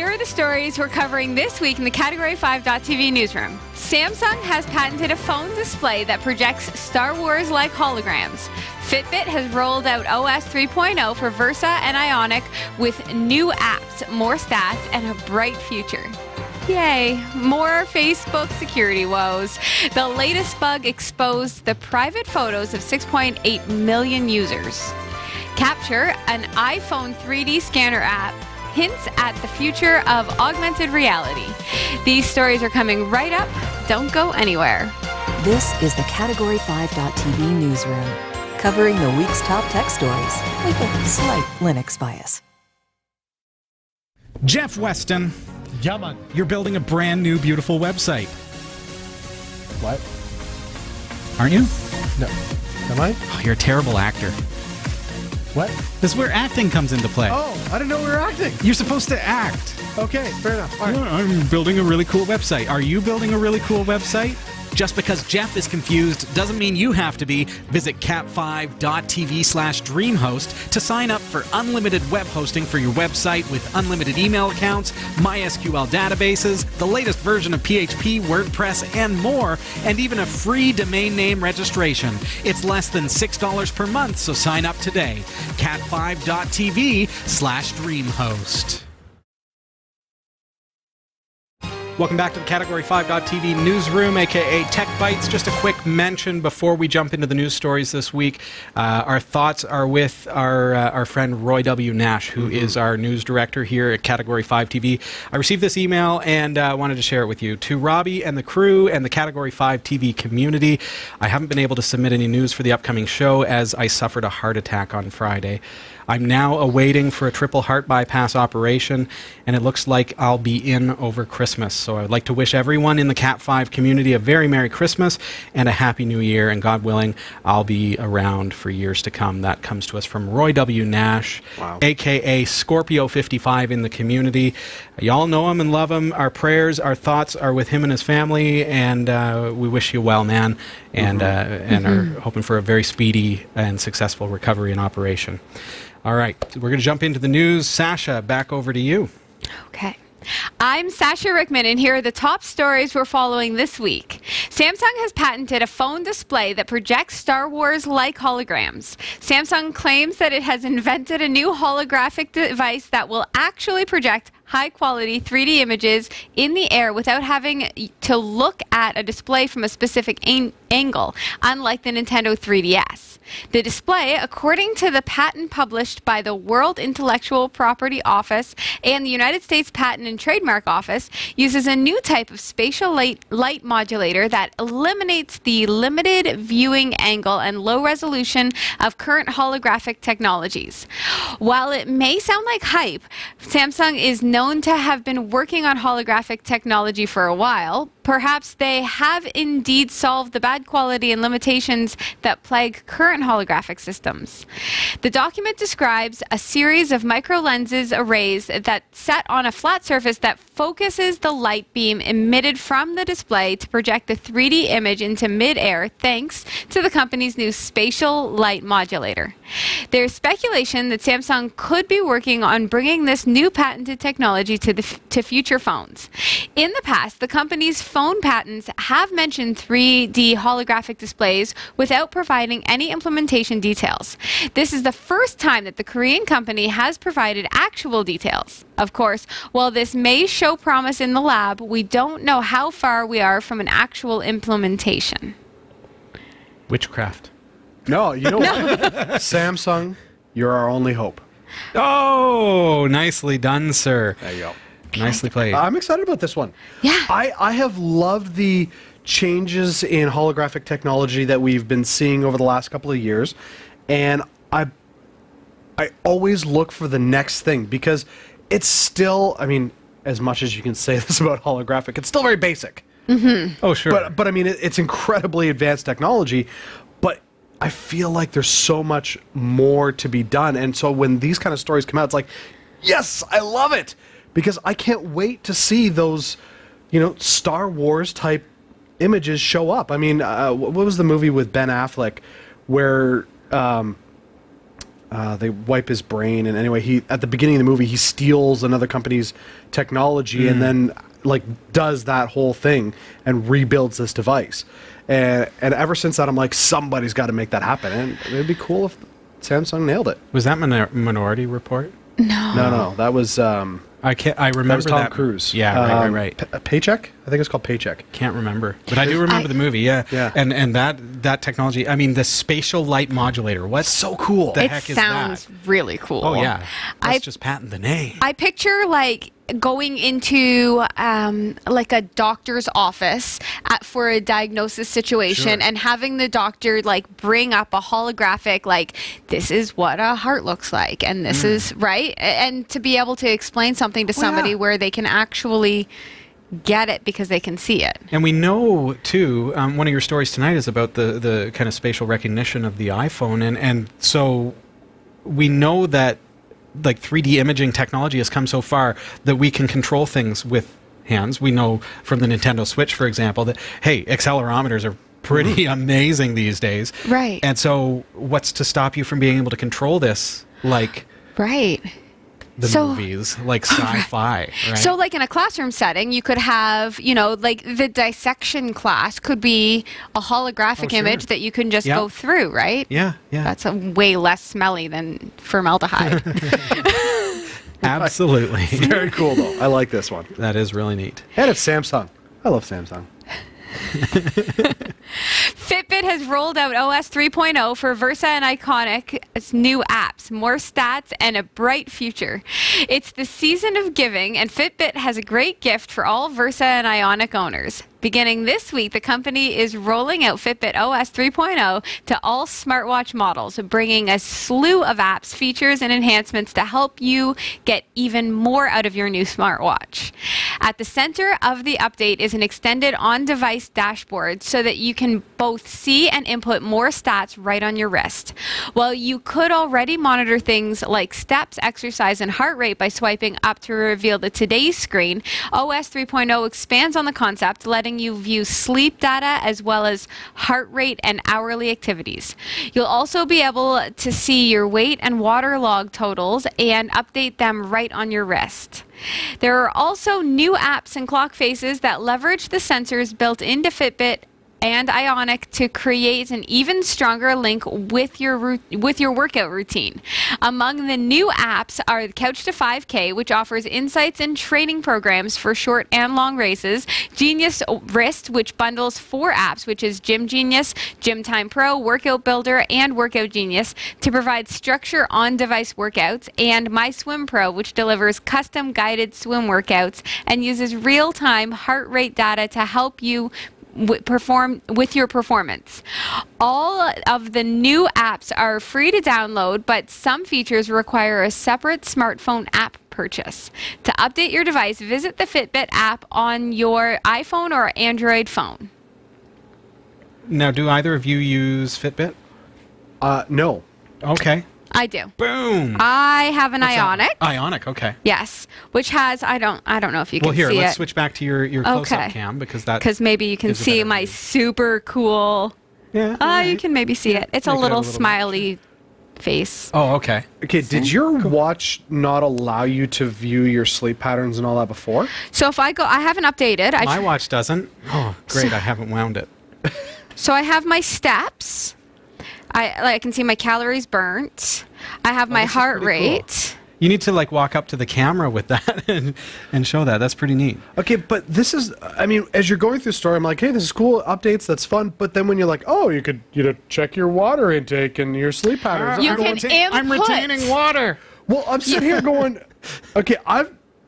Here are the stories we're covering this week in the Category 5.tv newsroom. Samsung has patented a phone display that projects Star Wars-like holograms. Fitbit has rolled out OS 3.0 for Versa and Ionic with new apps, more stats, and a bright future. Yay, more Facebook security woes. The latest bug exposed the private photos of 6.8 million users. Capture, an iPhone 3D scanner app, hints at the future of augmented reality. These stories are coming right up. Don't go anywhere. This is the Category 5.tv newsroom, covering the week's top tech stories with a slight Linux bias. Jeff Weston. Yeah, man. You're building a brand new, beautiful website. What? Aren't you? No. Am I? Oh, you're a terrible actor. What? This is where acting comes into play. Oh, I didn't know we were acting. You're supposed to act. Okay, fair enough. All right. I'm building a really cool website. Are you building a really cool website? Just because Jeff is confused doesn't mean you have to be. Visit cat5.tv/dreamhost to sign up for unlimited web hosting for your website with unlimited email accounts, MySQL databases, the latest version of PHP, WordPress, and more, and even a free domain name registration. It's less than $6 per month, so sign up today. cat5.tv/dreamhost. Welcome back to the Category 5.tv newsroom, aka Tech Bites. Just a quick mention before we jump into the news stories this week. Our thoughts are with our friend Roy W. Nash, who is our news director here at Category 5 TV. I received this email and wanted to share it with you. To Robbie and the crew and the Category 5 TV community, I haven't been able to submit any news for the upcoming show as I suffered a heart attack on Friday. I'm now awaiting for a triple heart bypass operation, and it looks like I'll be in over Christmas. So I'd like to wish everyone in the Cat 5 community a very Merry Christmas and a Happy New Year, and God willing, I'll be around for years to come. That comes to us from Roy W. Nash, aka Scorpio55 in the community. Y'all know him and love him. Our prayers, our thoughts are with him and his family, and we wish you well, man, and are hoping for a very speedy and successful recovery and operation. All right, we're going to jump into the news. Sasha, back over to you. Okay. I'm Sasha Rickman, and here are the top stories we're following this week. Samsung has patented a phone display that projects Star Wars-like holograms. Samsung claims that it has invented a new holographic device that will actually project high-quality 3D images in the air without having to look at a display from a specific angle, unlike the Nintendo 3DS. The display, according to the patent published by the World Intellectual Property Office and the United States Patent and Trademark Office, uses a new type of spatial light modulator that eliminates the limited viewing angle and low resolution of current holographic technologies. While it may sound like hype, Samsung is known to have been working on holographic technology for a while. Perhaps they have indeed solved the bad quality and limitations that plague current holographic systems. The document describes a series of micro-lenses arrays that set on a flat surface that focuses the light beam emitted from the display to project the 3D image into mid-air thanks to the company's new spatial light modulator. There's speculation that Samsung could be working on bringing this new patented technology to future phones. In the past, the company's phone patents have mentioned 3D holographic displays without providing any implementation details. This is the first time that the Korean company has provided actual details. Of course, while this may show promise in the lab, we don't know how far we are from an actual implementation. Witchcraft. No, you know what? Samsung, you're our only hope. Oh, nicely done, sir. There you go. Nicely played. I'm excited about this one. Yeah. I have loved the changes in holographic technology that we've been seeing over the last couple of years, and I always look for the next thing because it's still, I mean, as much as you can say this about holographic, it's still very basic. Oh, sure. But I mean, it's incredibly advanced technology, but I feel like there's so much more to be done, and so when these kind of stories come out, it's like, yes, I love it! Because I can't wait to see those, you know, Star Wars type images show up. I mean, what was the movie with Ben Affleck where they wipe his brain, and anyway, he at the beginning of the movie he steals another company's technology and then like does that whole thing and rebuilds this device. And ever since that, I'm like, somebody's got to make that happen, and it'd be cool if Samsung nailed it. Was that Minority Report? No, that was I remember that was Tom Cruise. Yeah, right. Paycheck? I think it's called Paycheck. Can't remember, but I do remember the movie. Yeah. And that technology. I mean, the spatial light modulator. What's so cool? The It heck is sounds that? really cool. Oh yeah. Let's just patent the name. I picture like going into like a doctor's office for a diagnosis situation and having the doctor like bring up a holographic like, this is what a heart looks like, and this is right, and to be able to explain something to somebody where they can actually get it because they can see it. And we know too, one of your stories tonight is about the kind of spatial recognition of the iPhone, and so we know that like 3D imaging technology has come so far that we can control things with hands. We know from the Nintendo Switch, for example, that hey, accelerometers are pretty amazing these days. Right. And so what's to stop you from being able to control this like the movies, like sci-fi, right? So like in a classroom setting, you could have, you know, like the dissection class could be a holographic image that you can just go through, right? Yeah. That's way less smelly than formaldehyde. Absolutely. Very cool, though. I like this one. That is really neat. And it's Samsung. I love Samsung. Fitbit has rolled out OS 3.0 for Versa and Iconic's new apps, more stats, and a bright future. It's the season of giving, and Fitbit has a great gift for all Versa and Ionic owners. Beginning this week, the company is rolling out Fitbit OS 3.0 to all smartwatch models, bringing a slew of apps, features, and enhancements to help you get even more out of your new smartwatch. At the center of the update is an extended on-device dashboard so that you can both see and input more stats right on your wrist. While you could already monitor things like steps, exercise, and heart rate by swiping up to reveal the today's screen, OS 3.0 expands on the concept, letting you view sleep data as well as heart rate and hourly activities. You'll also be able to see your weight and water log totals and update them right on your wrist. There are also new apps and clock faces that leverage the sensors built into Fitbit and Ionic to create an even stronger link with your workout routine. Among the new apps are Couch to 5K, which offers insights and training programs for short and long races, Genius Wrist, which bundles 4 apps, which is Gym Genius, Gym Time Pro, Workout Builder, and Workout Genius, to provide structure on-device workouts, and My Swim Pro, which delivers custom guided swim workouts and uses real-time heart rate data to help you perform with your performance. All of the new apps are free to download, but some features require a separate smartphone app purchase. To update your device, visit the Fitbit app on your iPhone or Android phone. Now, do either of you use Fitbit? No. Okay. I do. Boom. I have an Ionic. Ionic, okay. Yes, which has I don't know if you can see it. Well, here, let's switch back to your close-up cam because maybe you can see my super cool. Yeah. You can maybe see it. It's a little smiley face. Oh, okay. Okay, did your watch not allow you to view your sleep patterns and all that before? So if I go, I haven't updated. My watch doesn't. Oh, great! I haven't wound it. So I have my steps. I can see my calories burnt. I have my heart rate. Cool. You need to like walk up to the camera with that and show that. That's pretty neat. Okay, but this is, I mean, as you're going through the story, I'm like, hey, this is cool, updates, that's fun. But then when you're like, oh, you could check your water intake and your sleep patterns. I'm retaining water. Well, I'm sitting here going, okay,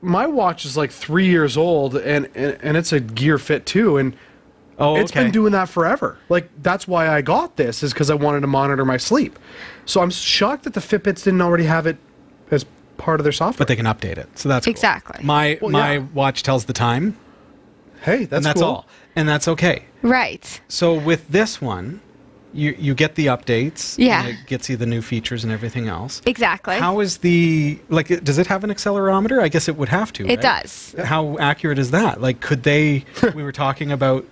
my watch is like 3 years old and it's a Gear Fit 2 and it's been doing that forever. Like, that's why I got this, is because I wanted to monitor my sleep. So I'm shocked that the Fitbits didn't already have it as part of their software. But they can update it. So that's exactly cool. My watch tells the time. Hey, that's cool. all. And that's okay. Right. So with this one, you get the updates. Yeah. And it gets you the new features and everything else. Exactly. How is does it have an accelerometer? I guess it would have to, It does. How accurate is that? Like, could they, we were talking about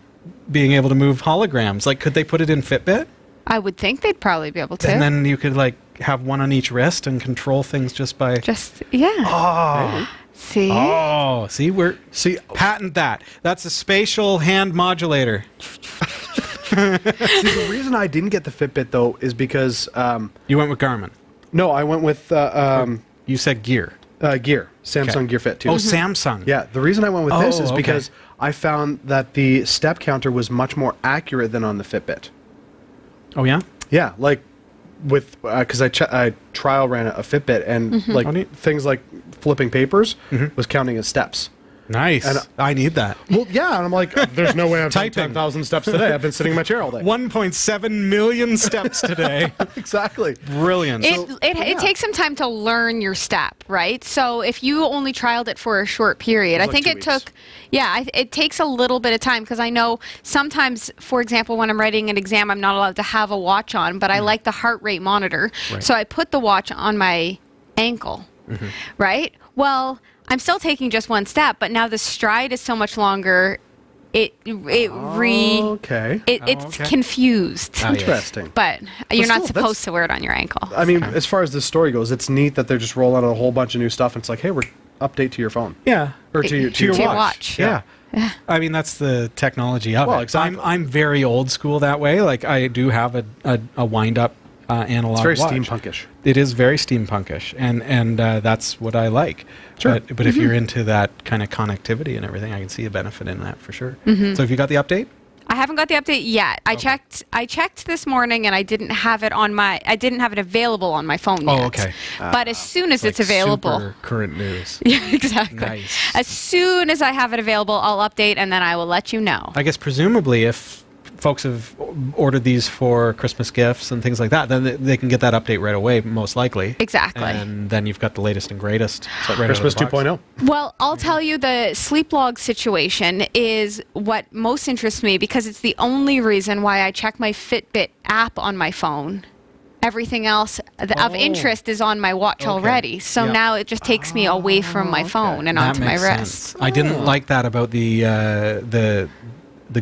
being able to move holograms. Like, could they put it in Fitbit? I would think they'd probably be able to. And then you could, like, have one on each wrist and control things just by. Just yeah. See. Oh, see, patent that. That's a spatial hand modulator. See, the reason I didn't get the Fitbit though is because You went with Garmin. no, I went with You said Gear. Gear, Samsung Okay. Gear Fit 2. Oh, Samsung. Yeah, the reason I went with this Oh, is okay. because I found that the step counter was much more accurate than on the Fitbit. Oh, yeah? Yeah, like with because I trial ran a Fitbit and like Oh, neat. things like flipping papers was counting as steps. Nice. And I need that. Well, yeah, and I'm like, there's no way I've done Typing. 10,000 steps today. I've been sitting in my chair all day. 1.7 million steps today. Exactly. Brilliant. It takes some time to learn your step, right? So if you only trialed it for a short period, I like think 2 it weeks. took, it takes a little bit of time because I know sometimes, for example, when I'm writing an exam, I'm not allowed to have a watch on, but I like the heart rate monitor. Right. So I put the watch on my ankle, right? Well, I'm still taking just one step, but now the stride is so much longer. It's okay. confused. Ah, yes. Interesting. But you're not still, supposed to wear it on your ankle. I mean, as far as this story goes, it's neat that they're just rolling out a whole bunch of new stuff. And it's like, hey, we're update to your phone Yeah. or to your, To your watch. Yeah. I mean, that's the technology of Well, it. exactly. I'm very old school that way. Like, I do have a wind-up analog It's very watch. steampunkish. It is very steampunkish, and that's what I like. Sure. But if you're into that kind of connectivity and everything, I can see a benefit in that for sure. Mm-hmm. So have you got the update? I haven't got the update yet. I checked this morning and I didn't have it available on my phone yet. Oh, okay. But as soon as it's Like available. super current news. Yeah, exactly. Nice. As soon as I have it available, I'll update and then I will let you know. I guess presumably if folks have ordered these for Christmas gifts and things like that, then they can get that update right away, most likely. Exactly. And then you've got the latest and greatest. Right out of Christmas the box. 2.0. Well, I'll tell you the sleep log situation is what most interests me because it's the only reason why I check my Fitbit app on my phone. Everything else of interest is on my watch already. So Yep. now it just takes me away from my phone and That onto my makes wrist. sense. I didn't like that about the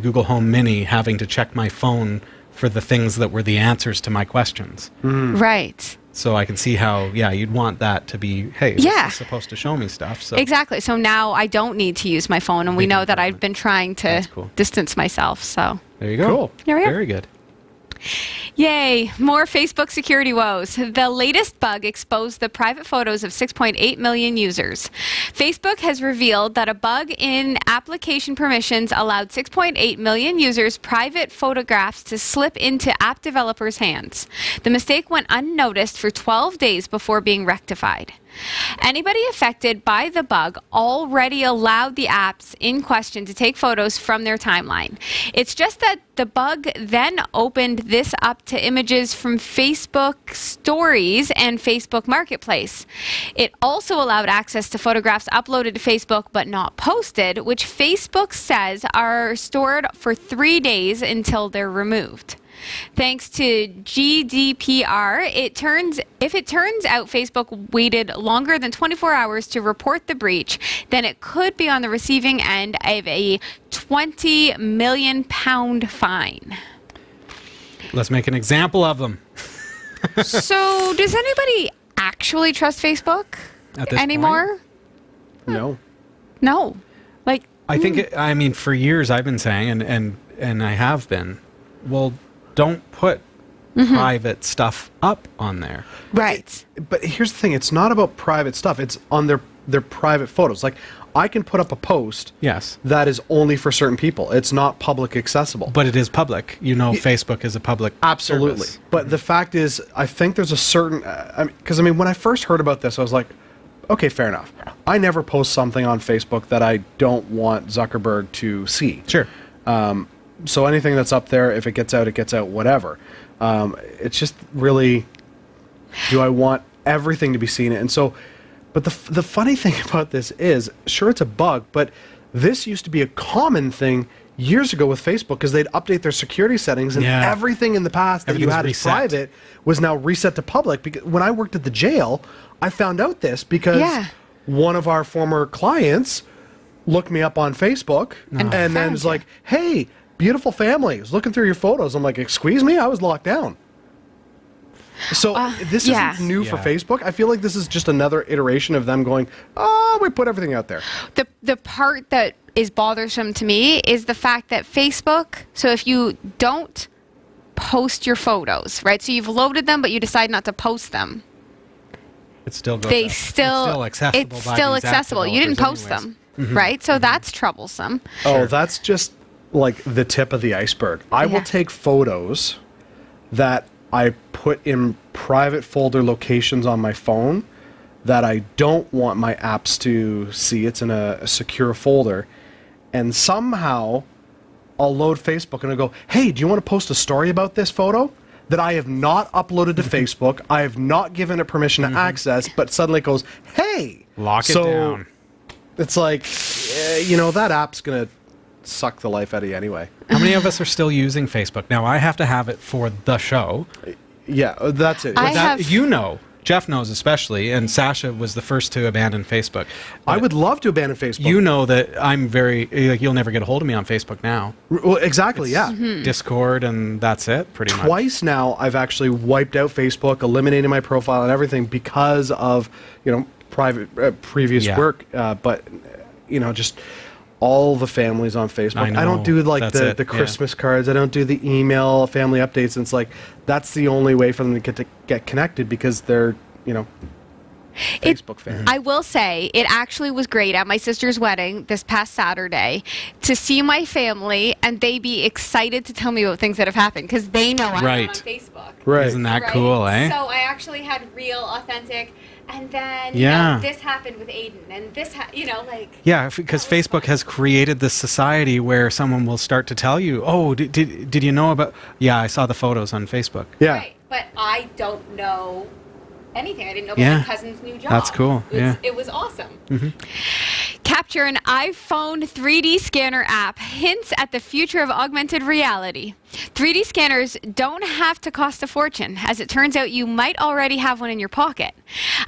Google Home Mini having to check my phone for the things that were the answers to my questions. Right. So I can see how, you'd want that to be, hey, Yeah. this is supposed to show me stuff. So Exactly. So now I don't need to use my phone, and we Big know that improvement. I've been trying to That's cool. distance myself. So, there you go. Cool. Here we are. Very good. yay! More Facebook security woes. The latest bug exposed the private photos of 6.8 million users. Facebook has revealed that a bug in application permissions allowed 6.8 million users' private photographs to slip into app developers' hands. The mistake went unnoticed for 12 days before being rectified. Anybody affected by the bug already allowed the apps in question to take photos from their timeline. It's just that the bug then opened this up to images from Facebook Stories and Facebook Marketplace. It also allowed access to photographs uploaded to Facebook but not posted, which Facebook says are stored for 3 days until they're removed. Thanks to GDPR, if it turns out Facebook waited longer than 24 hours to report the breach, then it could be on the receiving end of a £20 million fine. Let's make an example of them. So, does anybody actually trust Facebook At this anymore? No. No. Like, I think, I mean, for years I've been saying, and I have been, well, don't put private stuff up on there. right. But here's the thing. It's not about private stuff. It's on their private photos. Like, I can put up a post Yes. that is only for certain people. It's not public accessible. But it is public. You know, Facebook is a public Absolutely. service. But the fact is, I think there's a certain... Because, I mean, when I first heard about this, I was like, okay, fair enough. I never post something on Facebook that I don't want Zuckerberg to see. Sure. So anything that's up there, if it gets out, whatever. It's just really, do I want everything to be seen? And so, but the funny thing about this is, sure, it's a bug, but this used to be a common thing years ago with Facebook because they'd update their security settings and Yeah. everything in the past that you Everything's had as reset. private was now reset to public. Because when I worked at the jail, I found out this because Yeah. one of our former clients looked me up on Facebook and then found was you. like, hey, beautiful family. I was looking through your photos. I'm like, excuse me? I was locked down. So this yeah. isn't new for Yeah. Facebook. I feel like this is just another iteration of them going, oh, we put everything out there. The part that is bothersome to me is the fact that Facebook, so if you don't post your photos, right? So you've loaded them, but you decide not to post them. It still goes. They up. still, it's still accessible. it's by still these app accessible. You didn't developers post anyways. them, right? So that's troublesome. Oh, that's just like the tip of the iceberg. I Yeah. will take photos that I put in private folder locations on my phone that I don't want my apps to see. It's in a secure folder. And somehow I'll load Facebook and I'll go, hey, do you want to post a story about this photo? That I have not uploaded to Facebook. I have not given it permission to access, but suddenly it goes, hey. Lock it down. It's like, you know, that app's going to suck the life out of you anyway. How many of us are still using Facebook? Now, I have to have it for the show. Yeah, that's it. I That, have- you know, Jeff knows especially, and Sasha was the first to abandon Facebook. I But would love to abandon Facebook. You know that I'm very, like, you'll never get a hold of me on Facebook now. Well, exactly, yeah. Discord, and that's it, pretty much. Twice now, I've actually wiped out Facebook, eliminated my profile and everything because of, you know, private previous Yeah. work. But, you know, just all the families on Facebook. I know, don't do like that's the it, yeah. Christmas cards. I don't do the email family updates. And it's like that's the only way for them to get connected because they're, you know, Facebook fans. I will say it actually was great at my sister's wedding this past Saturday to see my family and they be excited to tell me about things that have happened because they know I'm Right. not on Facebook. Right. Isn't that Right? cool, eh? So I actually had real, authentic, and then Yeah. you know, this happened with Aiden, and this, you know, like. Yeah, because Facebook has created this society where someone will start to tell you, oh, did you know about... Yeah, I saw the photos on Facebook. Yeah. Right, but I don't know anything. I didn't know about Yeah. my cousin's new job. That's cool, yeah. It was awesome. Capture, an iPhone 3D scanner app, hints at the future of augmented reality. 3D scanners don't have to cost a fortune. As it turns out, you might already have one in your pocket.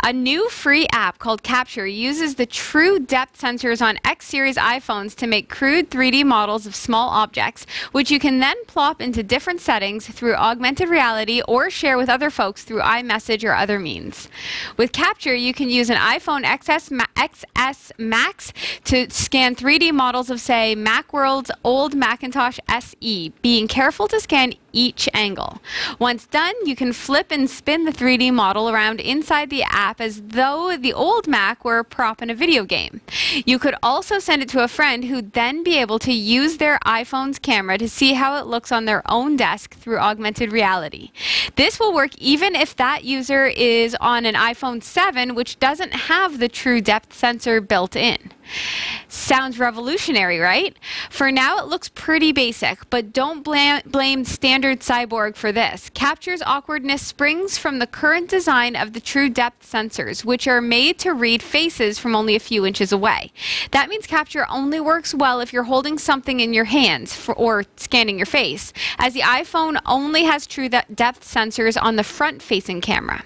A new free app called Capture uses the true depth sensors on X series iPhones to make crude 3D models of small objects, which you can then plop into different settings through augmented reality or share with other folks through iMessage or other means. With Capture, you can use an iPhone XS Max to scan 3D models of, say, Macworld's old Macintosh SE, being careful to scan each angle. Once done, you can flip and spin the 3D model around inside the app as though the old Mac were a prop in a video game. You could also send it to a friend who'd then be able to use their iPhone's camera to see how it looks on their own desk through augmented reality. This will work even if that user is on an iPhone 7, which doesn't have the true depth sensor built in. Sounds revolutionary, right? For now, it looks pretty basic, but don't blame standard Cyborg for this. Capture's awkwardness springs from the current design of the true depth sensors, which are made to read faces from only a few inches away. That means Capture only works well if you're holding something in your hands or scanning your face, as the iPhone only has true depth sensors on the front-facing camera.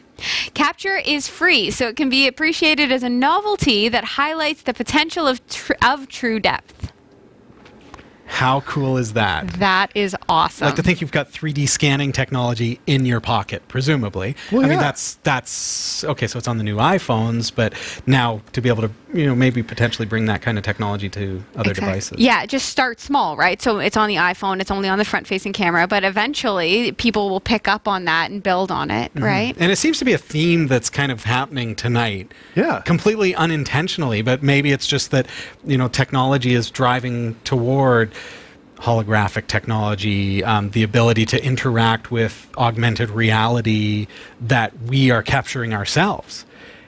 Capture is free, so it can be appreciated as a novelty that highlights the potential of true depth. How cool is that? That is awesome. Like to think you've got 3D scanning technology in your pocket, presumably. Well, I mean, yeah. that's okay. So it's on the new iPhones, but now to be able to, you know, maybe potentially bring that kind of technology to other devices. Yeah, just start small, right? So it's on the iPhone, it's only on the front-facing camera, but eventually people will pick up on that and build on it, right? And it seems to be a theme that's kind of happening tonight. Yeah. Completely unintentionally, but maybe it's just that, you know, technology is driving toward holographic technology, the ability to interact with augmented reality that we are capturing ourselves.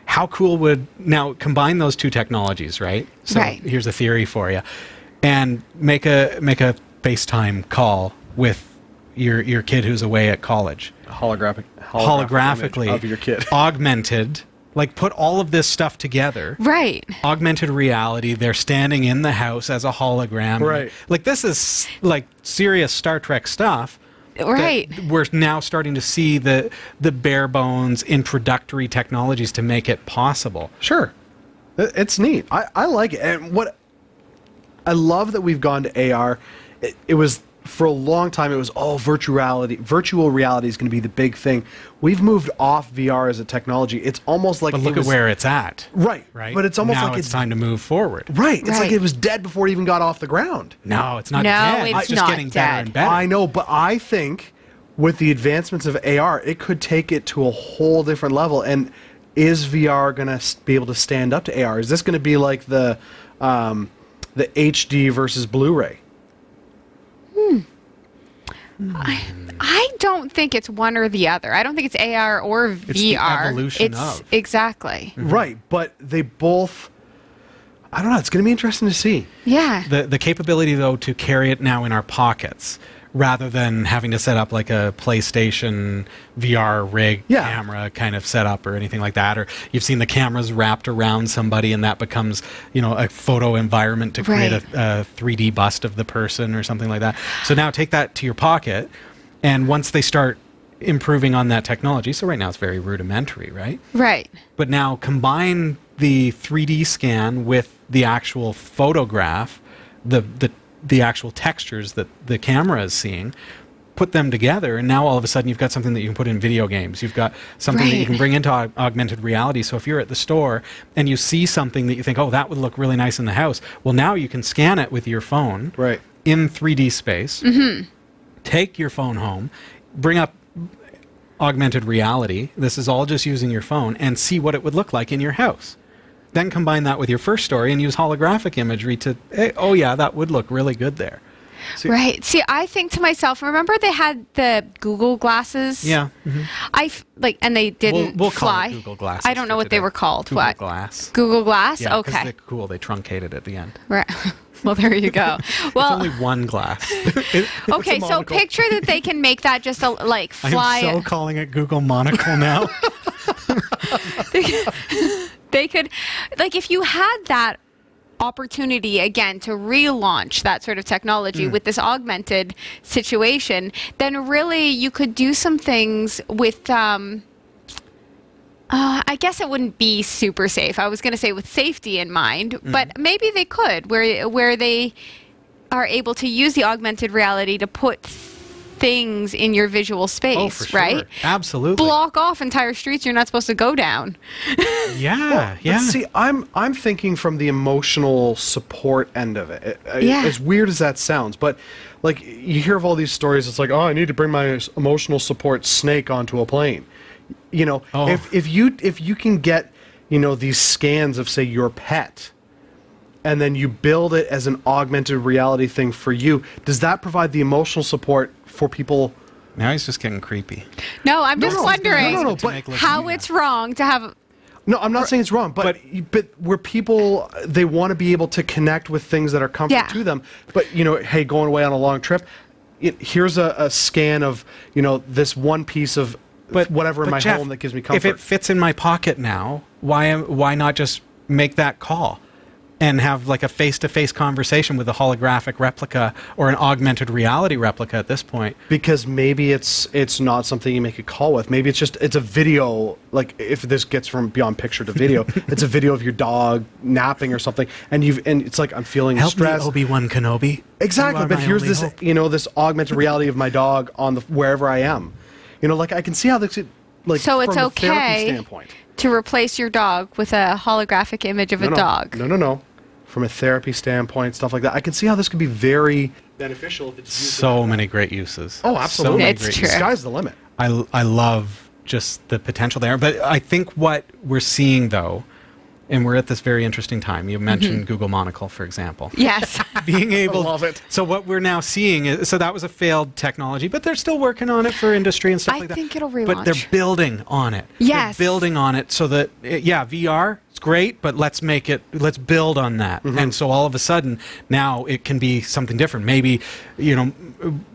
How cool would, now combine those two technologies, right? So Right. here's a theory for you. And make a FaceTime call with your kid who's away at college. Holographically Holographically of your kid. augmented, like put all of this stuff together. Right. Augmented reality, they're standing in the house as a hologram. Right. Like this is like serious Star Trek stuff. that Right. We're now starting to see the bare bones introductory technologies to make it possible. Sure. It's neat. I like it. And what I love that we've gone to AR. It was for a long time it was, oh, virtual reality is going to be the big thing. We've moved off VR as a technology. It's almost like But look at where it's at. Right. But it's almost now like it's time to move forward. Right. It's like Right. it was dead before it even got off the ground. No, it's not No, dead. it's just not getting better dead. and better. I know, but I think with the advancements of AR, it could take it to a whole different level. And is VR going to be able to stand up to AR? Is this going to be like the HD versus Blu-ray? I don't think it's one or the other. I don't think it's AR or VR. the evolution of. Exactly. Right, but they both. I don't know. It's going to be interesting to see. Yeah. The capability, though, to carry it now in our pockets rather than having to set up like a PlayStation VR rig Yeah. camera kind of setup or anything like that. Or you've seen the cameras wrapped around somebody and that becomes, you know, a photo environment to create Right. a 3D bust of the person or something like that. So now take that to your pocket, and once they start improving on that technology, so right now it's very rudimentary, right? Right. But now combine the 3D scan with the actual photograph, the actual textures that the camera is seeing, put them together, and now all of a sudden you've got something that you can put in video games. You've got something that you Right. can bring into augmented reality. So if you're at the store and you see something that you think, oh, that would look really nice in the house, well, now you can scan it with your phone Right. in 3D space, take your phone home, bring up augmented reality, this is all just using your phone, and see what it would look like in your house. Then combine that with your first story and use holographic imagery to, hey, oh yeah, that would look really good there. See- Right. See, I think to myself, remember they had the Google glasses? Yeah. And they didn't We'll call fly. it Google Glasses. I don't know for what they today. were called. Google What? Glass. Google Glass? Yeah, 'cause okay. they're cool. They truncated at the end. Right. Well, there you go. Well, It's only one glass. okay, so monocle. picture that they can make that just like fly. I'm so calling it Google Monocle now. They could, like, if you had that opportunity again to relaunch that sort of technology with this augmented situation, then really you could do some things with. I guess it wouldn't be super safe. I was going to say with safety in mind, but maybe they could, where they are able to use the augmented reality to put things in your visual space, Oh, for right? sure. Absolutely. Block off entire streets you're not supposed to go down. Yeah, But yeah. see, I'm thinking from the emotional support end of it. Yeah. As weird as that sounds, but like you hear of all these stories, it's like, oh, I need to bring my emotional support snake onto a plane. You know, Oh. if you can get, you know, these scans of, say, your pet, and then you build it as an augmented reality thing for you, does that provide the emotional support for people? Now he's just getting creepy. No, I'm just wondering no, To but make look how easy. it's wrong to have. No, I'm not saying it's wrong, but where people, they want to be able to connect with things that are comfort Yeah. to them. But, you know, hey, going away on a long trip, here's a scan of, you know, this one piece of whatever in my Jeff, home that gives me comfort. If it fits in my pocket now, why not just make that call and have like a face-to-face conversation with a holographic replica or an augmented reality replica at this point? Because maybe it's not something you make a call with. Maybe it's a video, like if this gets from beyond picture to video, it's a video of your dog napping or something, and it's like, I'm feeling Help stressed. me, Obi-Wan Kenobi. Exactly, You are but my here's only this, hope. you know, this augmented reality of my dog on wherever I am. You know, like I can see how this, like, So it's from a therapy okay standpoint. to replace your dog with a holographic image of a dog. No. From a therapy standpoint, stuff like that, I can see how this could be very beneficial if it's used. So many great uses. Oh, So absolutely. many It's great true. uses. Sky's the limit. I love just the potential there. But I think what we're seeing, though, and we're at this very interesting time. You mentioned Google Monocle, for example. Yes. Being able love it. So what we're now seeing is, so that was a failed technology, but they're still working on it for industry and stuff I like that. think it'll But they're relaunch. building on it. Yes. They're building on it so that, yeah, VR, it's great, but let's build on that. And so all of a sudden, now it can be something different. Maybe, you know,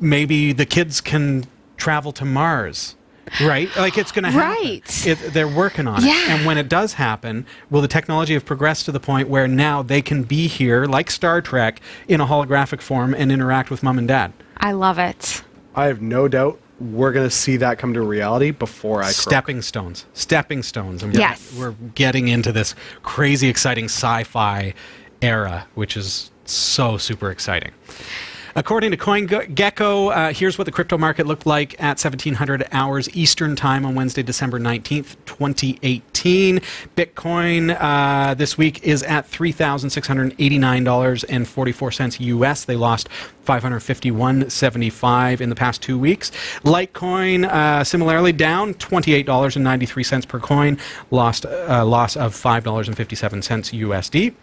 maybe the kids can travel to Mars. Right? Like it's going to happen. Right. They're working on Yeah. it. And when it does happen, will the technology have progressed to the point where now they can be here, like Star Trek, in a holographic form and interact with mom and dad? I love it. I have no doubt we're going to see that come to reality before I croak. Stepping stones. Stepping stones. And Yes. we're getting into this crazy, exciting sci-fi era, which is so super exciting. According to CoinGecko, here's what the crypto market looked like at 1700 hours Eastern Time on Wednesday, December 19th, 2018. Bitcoin this week is at $3,689.44 US. They lost $551.75 in the past 2 weeks. Litecoin, similarly, down $28.93 per coin, lost a loss of $5.57 USD.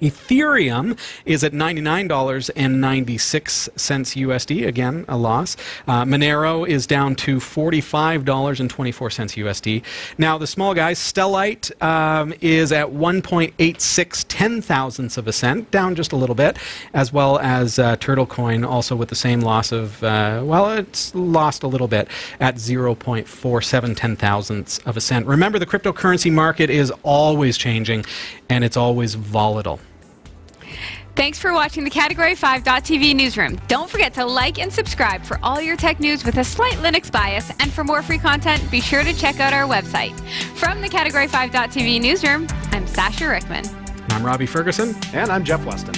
Ethereum is at $99.96 USD, again, a loss. Monero is down to $45.24 USD. Now, the small guys, Stellite is at 1.86 ten-thousandths of a cent, down just a little bit, as well as Turtlecoin, also with the same loss of, well, it's lost a little bit at 0.47 ten-thousandths of a cent. Remember, the cryptocurrency market is always changing, and it's always volatile. Thanks for watching the Category5.tv newsroom. Don't forget to like and subscribe for all your tech news with a slight Linux bias. And for more free content, be sure to check out our website. From the Category5.tv newsroom, I'm Sasha Rickman. I'm Robbie Ferguson. And I'm Jeff Weston.